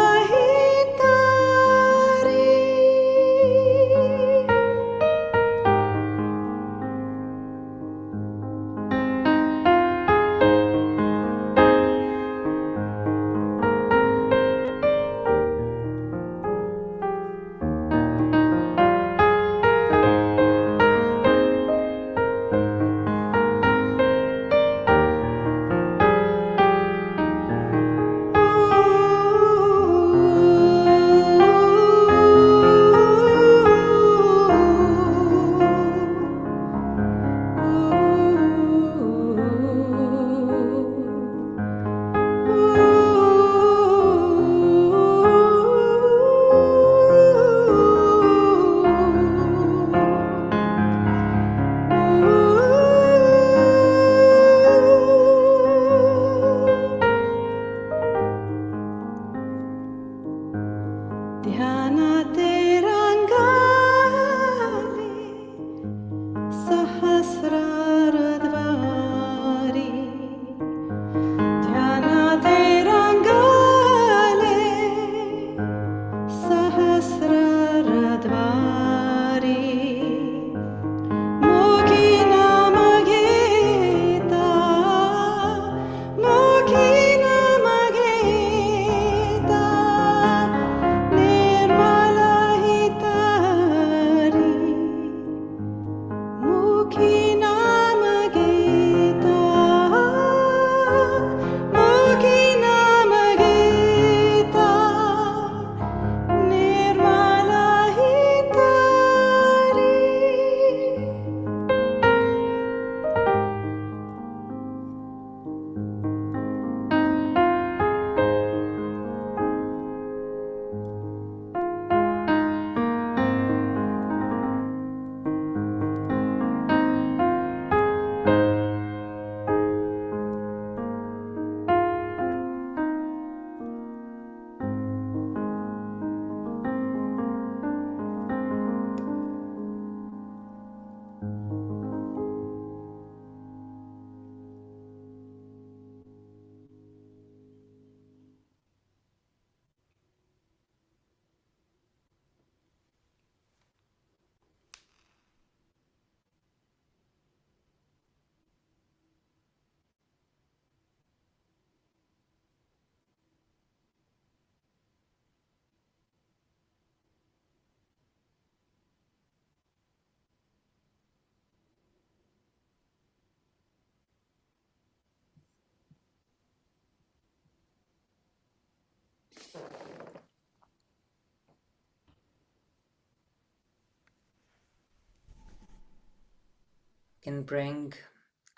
[SPEAKER 2] can bring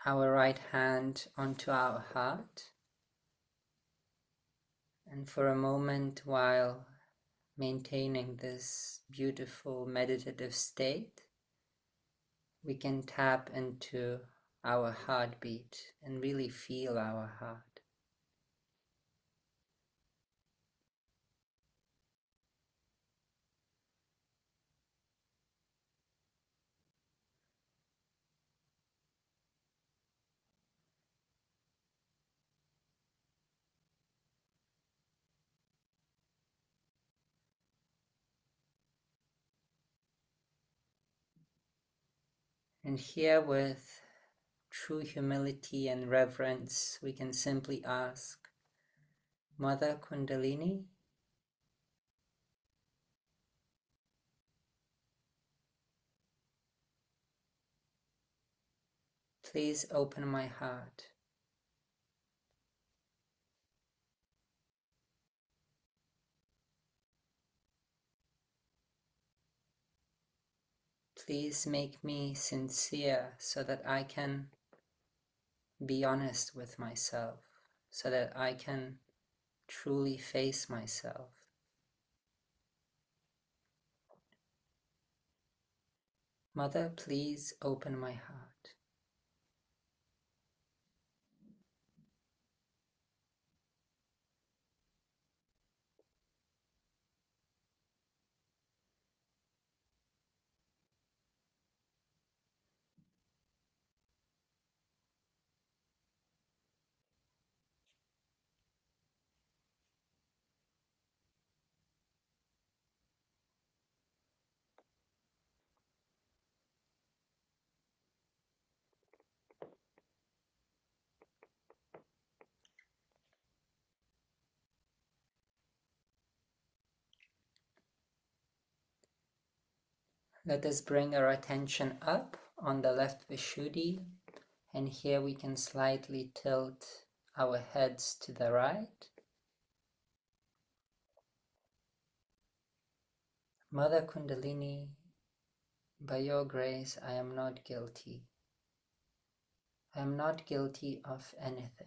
[SPEAKER 2] our right hand onto our heart, and for a moment, while maintaining this beautiful meditative state, we can tap into our heartbeat and really feel our heart. And here, with true humility and reverence, we can simply ask, Mother Kundalini, please open my heart. Please make me sincere so that I can be honest with myself, so that I can truly face myself. Mother, please open my heart. Let us bring our attention up on the left Vishuddhi, and here we can slightly tilt our heads to the right. Mother Kundalini, by your grace, I am not guilty. I am not guilty of anything.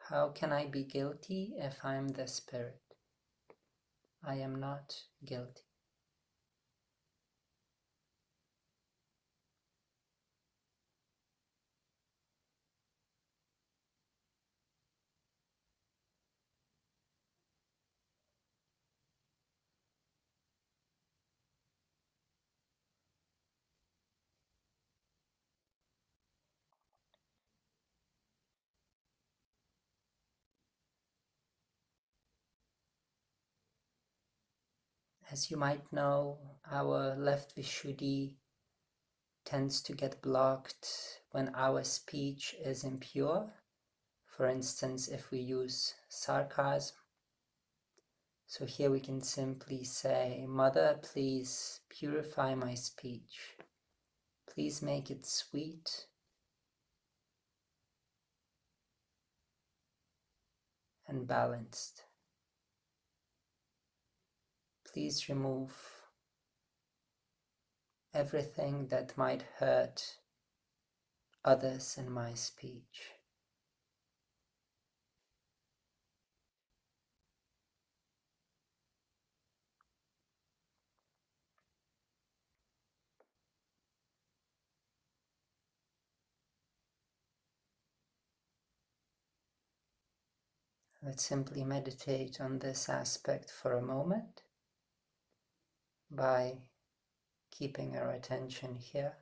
[SPEAKER 2] How can I be guilty if I am the spirit? I am not guilty. As you might know, our left Vishuddhi tends to get blocked when our speech is impure. For instance, if we use sarcasm. So here we can simply say, Mother, please purify my speech. Please make it sweet and balanced. Please remove everything that might hurt others in my speech. Let's simply meditate on this aspect for a moment by keeping our attention here.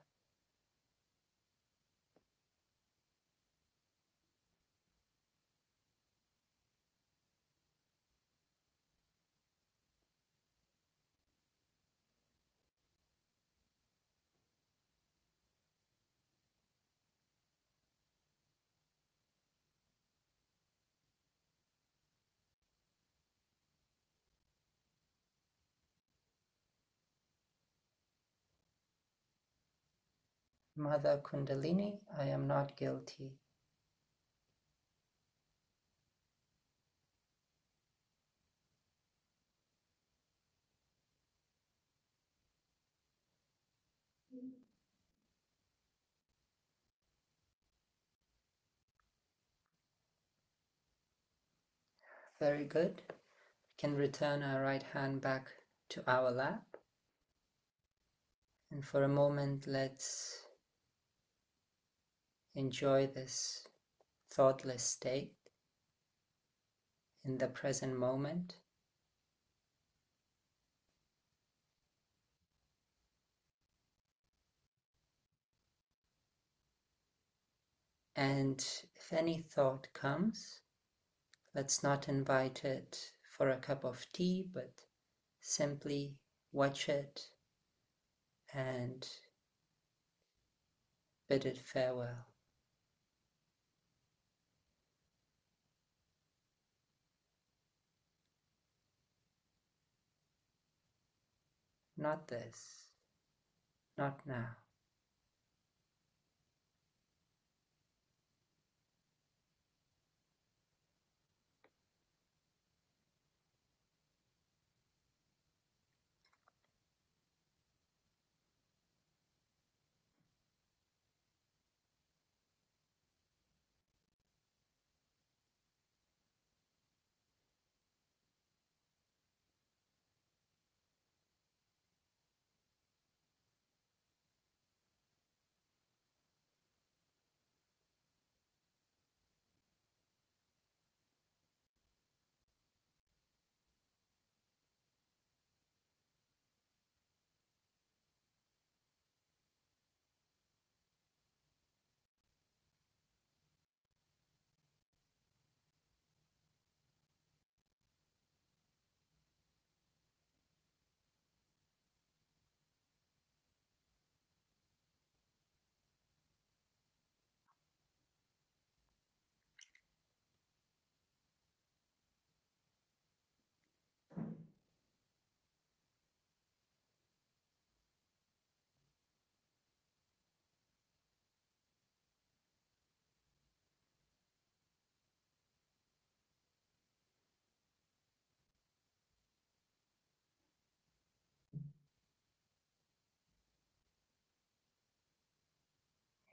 [SPEAKER 2] Mother Kundalini, I am not guilty. Very good. We can return our right hand back to our lap. And for a moment, let's enjoy this thoughtless state in the present moment. And if any thought comes, let's not invite it for a cup of tea, but simply watch it and bid it farewell. Not this, not now.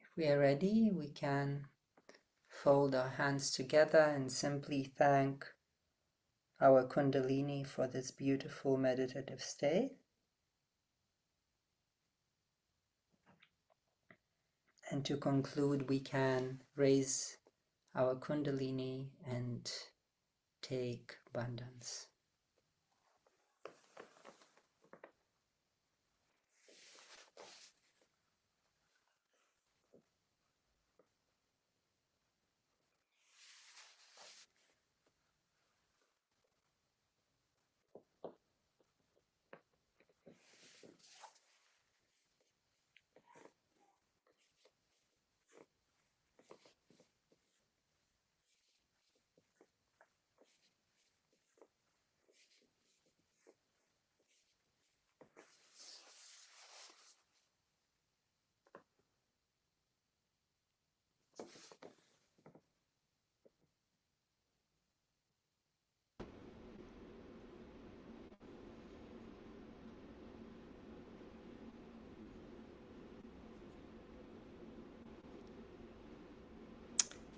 [SPEAKER 2] If we are ready, we can fold our hands together and simply thank our Kundalini for this beautiful meditative state. And to conclude, we can raise our Kundalini and take abundance.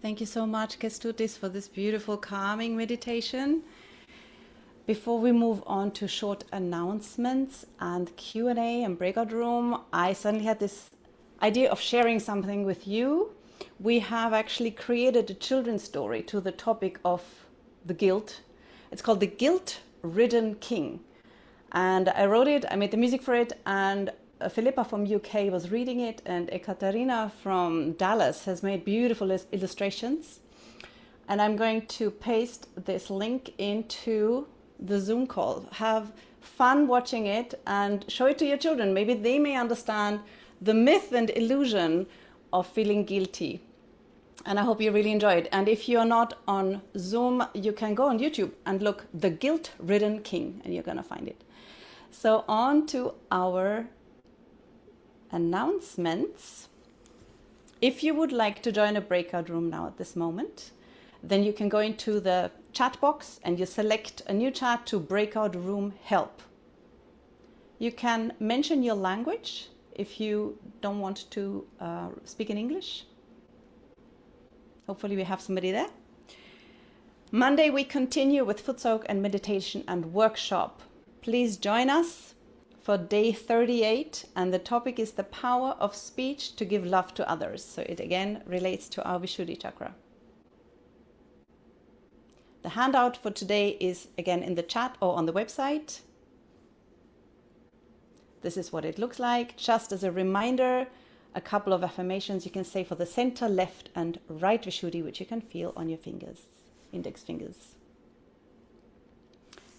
[SPEAKER 1] Thank you so much, Kestutis, for this beautiful calming meditation. Before we move on to short announcements and Q&A and breakout room, I suddenly had this idea of sharing something with you. We have actually created a children's story to the topic of the guilt. It's called The Guilt-Ridden King. And I wrote it, I made the music for it, and Philippa from UK was reading it, and Ekaterina from Dallas has made beautiful illustrations. And I'm going to paste this link into the Zoom call. Have fun watching it and show it to your children. Maybe they may understand the myth and illusion of feeling guilty. And I hope you really enjoy it. And if you're not on Zoom, you can go on YouTube and look The Guilt-Ridden King, and you're going to find it. So on to our announcements. If you would like to join a breakout room now at this moment, then you can go into the chat box and you select a new chat to breakout room help. You can mention your language if you don't want to speak in English. Hopefully we have somebody there. Monday, we continue with foot soak and meditation and workshop. Please join us for day 38. And the topic is the power of speech to give love to others. So it again relates to our Vishuddhi chakra. The handout for today is again in the chat or on the website. This is what it looks like. Just as a reminder, a couple of affirmations you can say for the center, left and right Vishuddhi, which you can feel on your fingers, index fingers.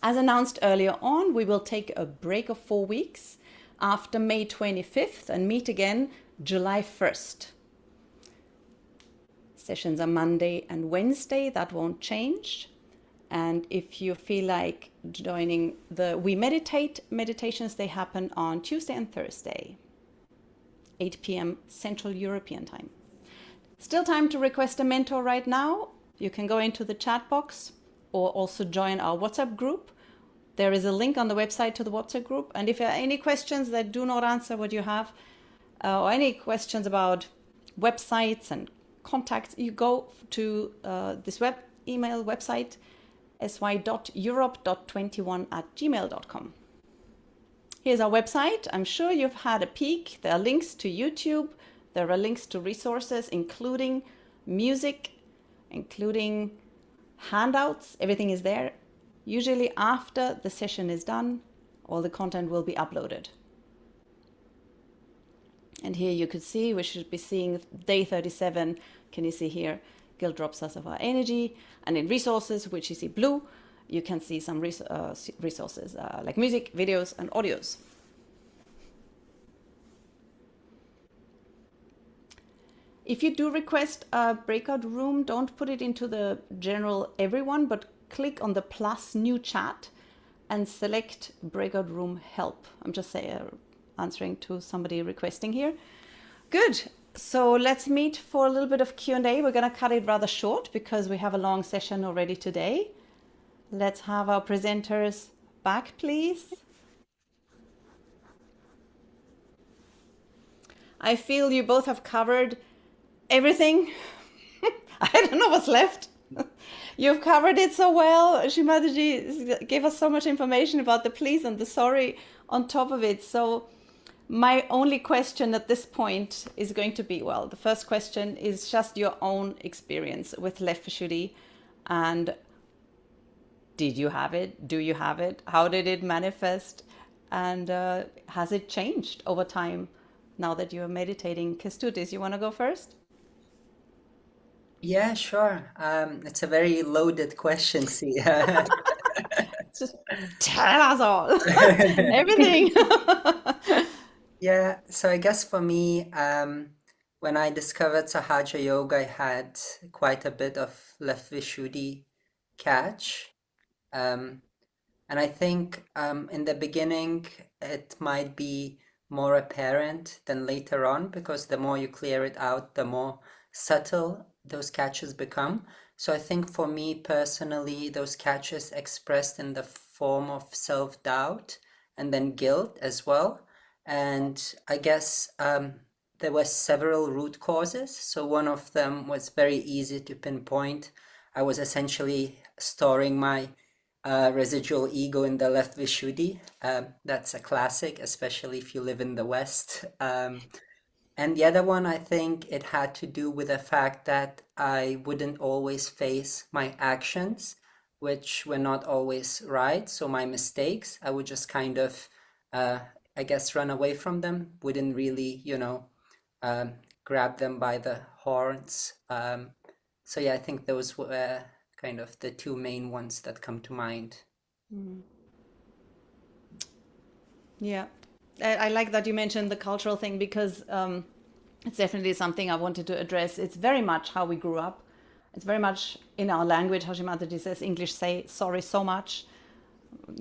[SPEAKER 1] As announced earlier on, we will take a break of 4 weeks after May 25th and meet again July 1st. Sessions are Monday and Wednesday, that won't change. And if you feel like joining the We Meditate meditations, they happen on Tuesday and Thursday, 8 p.m. Central European time. Still time to request a mentor right now. You can go into the chat box or also join our WhatsApp group. There is a link on the website to the WhatsApp group. And if there are any questions that do not answer what you have, or any questions about websites and contacts, you go to this email website, sy.europe.21@gmail.com. Here's our website. I'm sure you've had a peek. There are links to YouTube. There are links to resources, including music, including handouts. Everything is there. Usually after the session is done, all the content will be uploaded. And here you could see, we should be seeing day 37. Can you see here? Guild drops us of our energy. And in resources, which you see blue, you can see some resources like music, videos, and audios. If you do request a breakout room, don't put it into the general everyone, but click on the plus new chat and select breakout room help. I'm just answering to somebody requesting here. Good. So let's meet for a little bit of Q&A. We're going to cut it rather short because we have a long session already today. Let's have our presenters back, please. I feel you both have covered everything. I don't know what's left. You've covered it so well. Shri Mataji gave us so much information about the please and the sorry on top of it. So my only question at this point is going to be, well, the first question is just your own experience with left Vishuddhi. And did you have it? Do you have it? How did it manifest? And has it changed over time now that you're meditating? Kestutis, you want to go first?
[SPEAKER 2] Yeah, sure. It's a very loaded question, see.
[SPEAKER 1] Just tell us all. Everything.
[SPEAKER 2] Yeah, so I guess for me, when I discovered Sahaja Yoga, I had quite a bit of left Vishuddhi catch. And I think in the beginning, it might be more apparent than later on, because the more you clear it out, the more subtle those catches become. So I think for me personally, those catches expressed in the form of self-doubt and then guilt as well. And I guess there were several root causes. So one of them was very easy to pinpoint. I was essentially storing my residual ego in the left Vishuddhi. That's a classic, especially if you live in the West. And the other one, I think it had to do with the fact that I wouldn't always face my actions, which were not always right. So my mistakes, I would just kind of, I guess, run away from them, wouldn't really, grab them by the horns. So yeah, I think those were kind of the two main ones that come to mind.
[SPEAKER 1] Yeah, I like that you mentioned the cultural thing, because it's definitely something I wanted to address. It's very much how we grew up. It's very much in our language, how Shri Mataji says, English say sorry so much.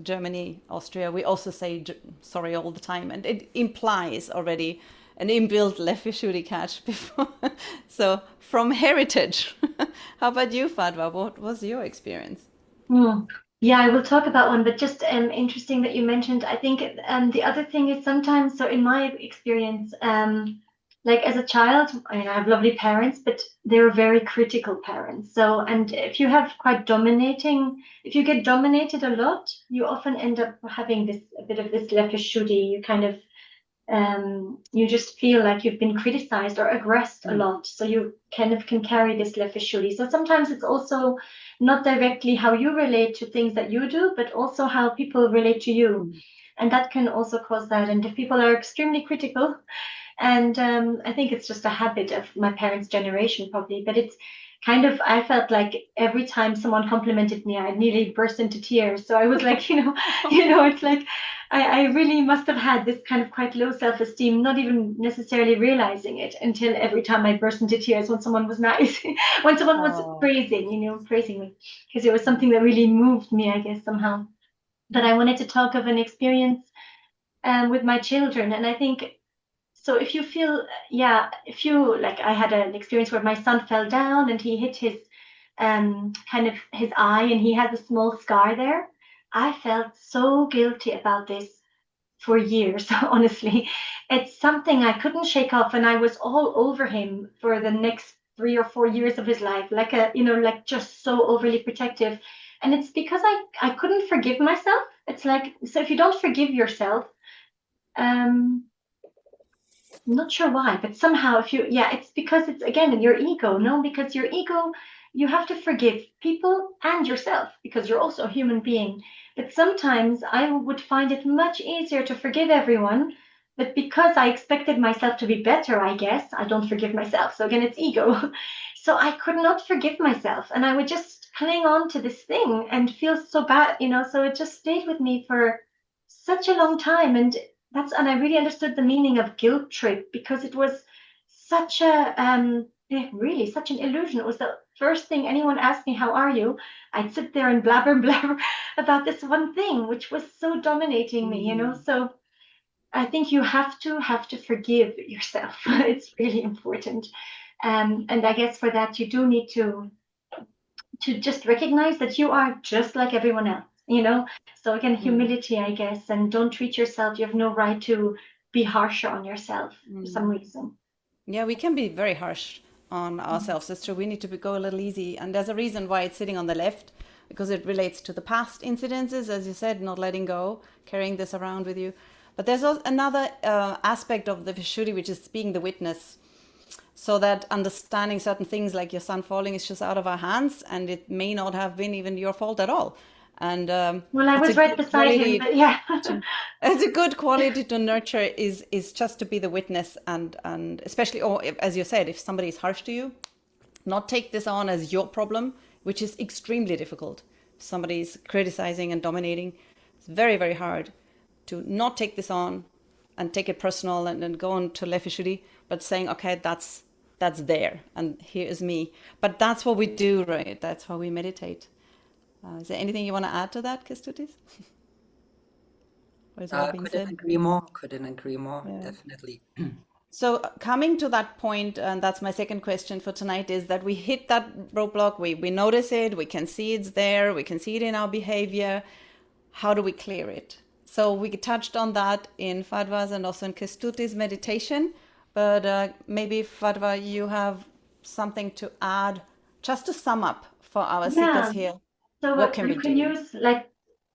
[SPEAKER 1] Germany, Austria, we also say sorry all the time. And it implies already an inbuilt left Vishuddhi catch before. So from heritage. How about you, Fadwa? What was your experience?
[SPEAKER 3] Yeah, I will talk about one, but just interesting that you mentioned. I think the other thing is sometimes, so in my experience, like as a child, I have lovely parents, but they were very critical parents. So, and if you have quite dominating, if you get dominated a lot, you often end up having this a bit of this Vishuddhi. You kind of you just feel like you've been criticized or aggressed a lot. So you kind of can carry this Vishuddhi. So sometimes it's also not directly how you relate to things that you do, but also how people relate to you. And that can also cause that. And if people are extremely critical, and I think it's just a habit of my parents' generation, probably. But it's kind of, I felt like every time someone complimented me, I nearly burst into tears. So I was like, it's like I really must have had this kind of quite low self-esteem, not even necessarily realizing it until every time I burst into tears when someone was nice, when someone was praising me, because it was something that really moved me, I guess, somehow. But I wanted to talk of an experience with my children, and I think so if you feel, if you like, I had an experience where my son fell down and he hit his kind of his eye and he has a small scar there. I felt so guilty about this for years, honestly. It's something I couldn't shake off, and I was all over him for the next 3 or 4 years of his life, like like just so overly protective. And it's because I couldn't forgive myself. It's like, so if you don't forgive yourself, um I'm not sure why, but somehow if you, it's because it's again in your ego, no? Because your ego, you have to forgive people and yourself because you're also a human being. But sometimes I would find it much easier to forgive everyone. But because I expected myself to be better, I guess, I don't forgive myself. So again, it's ego. So I could not forgive myself. And I would just cling on to this thing and feel so bad, so it just stayed with me for such a long time. And I really understood the meaning of guilt trip because it was such a really such an illusion. It was the first thing anyone asked me, how are you? I'd sit there and blabber blabber about this one thing, which was so dominating me. So I think you have to forgive yourself. It's really important. And I guess for that you do need to just recognize that you are just like everyone else. So again, humility, I guess, and don't treat yourself. You have no right to be harsher on yourself for some reason.
[SPEAKER 1] Yeah, we can be very harsh on ourselves. That's true. We need to go a little easy. And there's a reason why it's sitting on the left, because it relates to the past incidences, as you said, not letting go, carrying this around with you. But there's also another aspect of the Vishuddhi, which is being the witness. So that understanding certain things like your son falling is just out of our hands, and it may not have been even your fault at all. And
[SPEAKER 3] Well, I
[SPEAKER 1] it's a
[SPEAKER 3] was right
[SPEAKER 1] good
[SPEAKER 3] beside him,
[SPEAKER 1] quality
[SPEAKER 3] but yeah.
[SPEAKER 1] it's a good quality to nurture is just to be the witness, and especially, or as you said, if somebody is harsh to you, not take this on as your problem, which is extremely difficult. If somebody is criticizing and dominating, it's very, very hard to not take this on and take it personal and then go on to Lefishuri, but saying, okay, that's there and here is me. But that's what we do, right? That's how we meditate. Is there anything you want to add to that, Kestutis? Or has it all been
[SPEAKER 2] Couldn't
[SPEAKER 1] said?
[SPEAKER 2] agree more. Couldn't agree more.
[SPEAKER 1] Yeah.
[SPEAKER 2] Definitely.
[SPEAKER 1] So coming to that point, and that's my second question for tonight, is that we hit that roadblock, we notice it, we can see it's there, we can see it in our behavior. How do we clear it? So we touched on that in Fadwa's and also in Kestuti's meditation, but maybe Fadwa, you have something to add, just to sum up for our seekers
[SPEAKER 3] Yeah.
[SPEAKER 1] here.
[SPEAKER 3] So
[SPEAKER 1] What can we
[SPEAKER 3] we can
[SPEAKER 1] do?
[SPEAKER 3] use, like,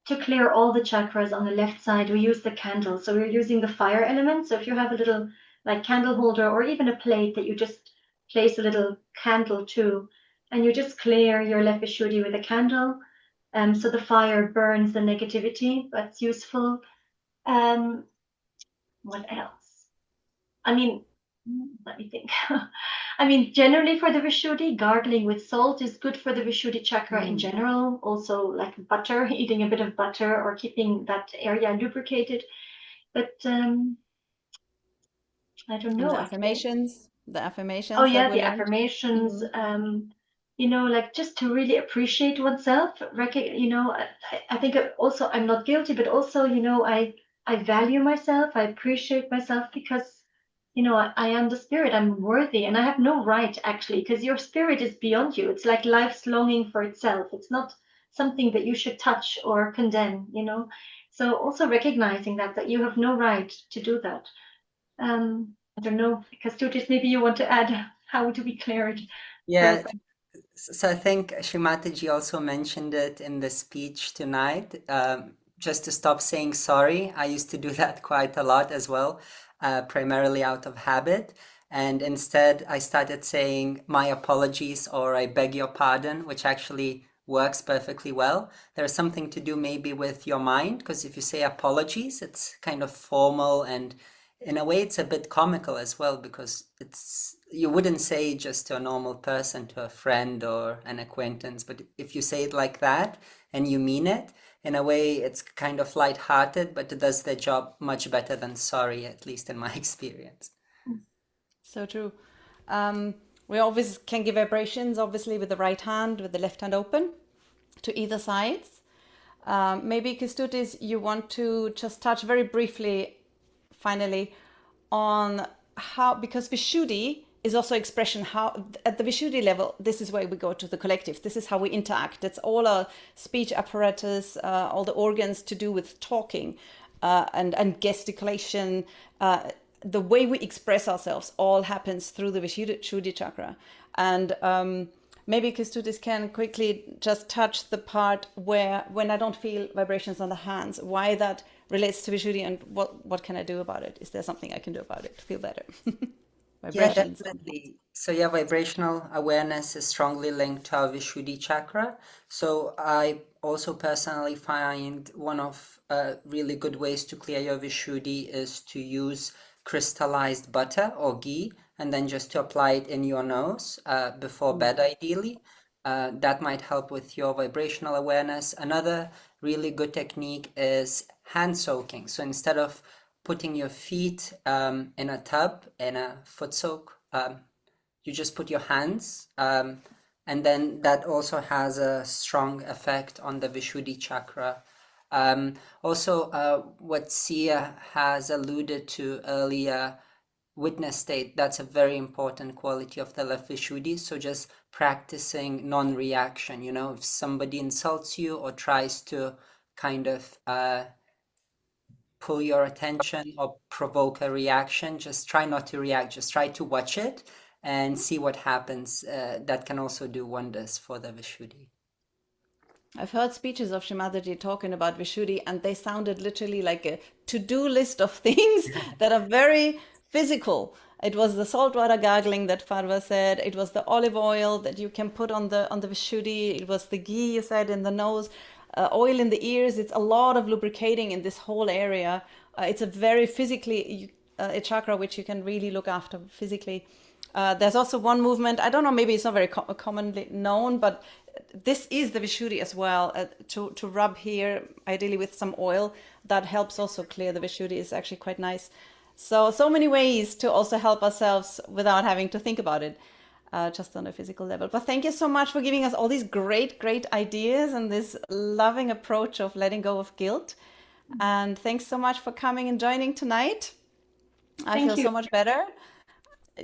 [SPEAKER 3] to clear all the chakras on the left side, we use the candle. So we're using the fire element. So if you have a little like candle holder or even a plate that you just place a little candle to, and you just clear your left Vishuddhi with a candle. So the fire burns the negativity. That's useful. Um, what else? I mean, let me think. I mean, generally for the Vishuddhi, gargling with salt is good for the Vishuddhi chakra in general. Also, like butter, eating a bit of butter or keeping that area lubricated. But I don't
[SPEAKER 1] And
[SPEAKER 3] know,
[SPEAKER 1] the
[SPEAKER 3] actually.
[SPEAKER 1] affirmations,
[SPEAKER 3] Oh
[SPEAKER 1] that
[SPEAKER 3] yeah,
[SPEAKER 1] we
[SPEAKER 3] the
[SPEAKER 1] learned.
[SPEAKER 3] affirmations. Like just to really appreciate oneself. I think also I'm not guilty, but also I value myself. I appreciate myself because I am the spirit. I'm worthy, and I have no right actually, because your spirit is beyond you. It's like life's longing for itself. It's not something that you should touch or condemn. So also recognizing that you have no right to do that. I don't know, Kestutis, maybe you want to add how to be cleared.
[SPEAKER 2] Yeah, so I think Shri Mataji also mentioned it in the speech tonight. Just to stop saying sorry. I used to do that quite a lot as well, primarily out of habit. And instead, I started saying my apologies or I beg your pardon, which actually works perfectly well. There's something to do maybe with your mind, because if you say apologies, it's kind of formal, and in a way it's a bit comical as well, because you wouldn't say just to a normal person, to a friend or an acquaintance, but if you say it like that and you mean it, in a way it's kind of light-hearted, but it does the job much better than sorry, at least in my experience.
[SPEAKER 1] So true. We always can give vibrations, obviously, with the right hand, with the left hand open to either sides. Maybe Kestutis, you want to just touch very briefly, finally, on how, because Vishuddhi is also expression, how at the Vishuddhi level, this is where we go to the collective. This is how we interact. It's all our speech apparatus, all the organs to do with talking and gesticulation. The way we express ourselves all happens through the Vishuddhi chakra. And maybe Kestutis can quickly just touch the part where, when I don't feel vibrations on the hands, why that relates to Vishuddhi, and what can I do about it? Is there something I can do about it to feel better?
[SPEAKER 2] Yeah, definitely. So yeah, vibrational awareness is strongly linked to our Vishuddhi chakra. So I also personally find one of really good ways to clear your Vishuddhi is to use crystallized butter or ghee, and then just to apply it in your nose before bed, ideally. That might help with your vibrational awareness. Another really good technique is hand soaking. So instead of putting your feet in a tub, in a foot soak, you just put your hands, and then that also has a strong effect on the Vishuddhi chakra. Also, what Sia has alluded to earlier, witness state, that's a very important quality of the left Vishuddhi. So just practicing non-reaction, if somebody insults you or tries to kind of pull your attention or provoke a reaction, just try not to react, just try to watch it and see what happens. That can also do wonders for the Vishuddhi.
[SPEAKER 1] I've heard speeches of Shri Mataji talking about Vishuddhi, and they sounded literally like a to-do list of things that are very physical. It was the saltwater gargling that Farva said. It was the olive oil that you can put on the Vishuddhi. It was the ghee you said in the nose, oil in the ears. It's a lot of lubricating in this whole area. It's a very physically a chakra which you can really look after physically. There's also one movement, I don't know, maybe it's not very commonly known, but this is the Vishuddhi as well, to rub here, ideally with some oil. That helps also clear the Vishuddhi. Is actually quite nice. So many ways to also help ourselves without having to think about it, just on a physical level. But thank you so much for giving us all these great ideas and this loving approach of letting go of guilt. And thanks so much for coming and joining tonight. I feel so much better.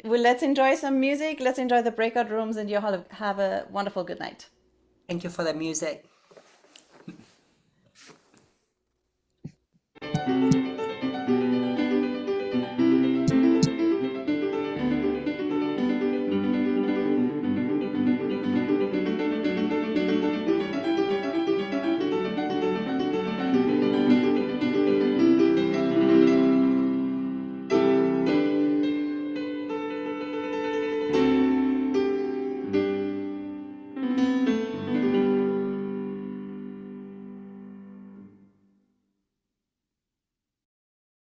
[SPEAKER 1] Well, let's enjoy some music. Let's enjoy the breakout rooms, and you all have a wonderful good night.
[SPEAKER 2] Thank you for the music.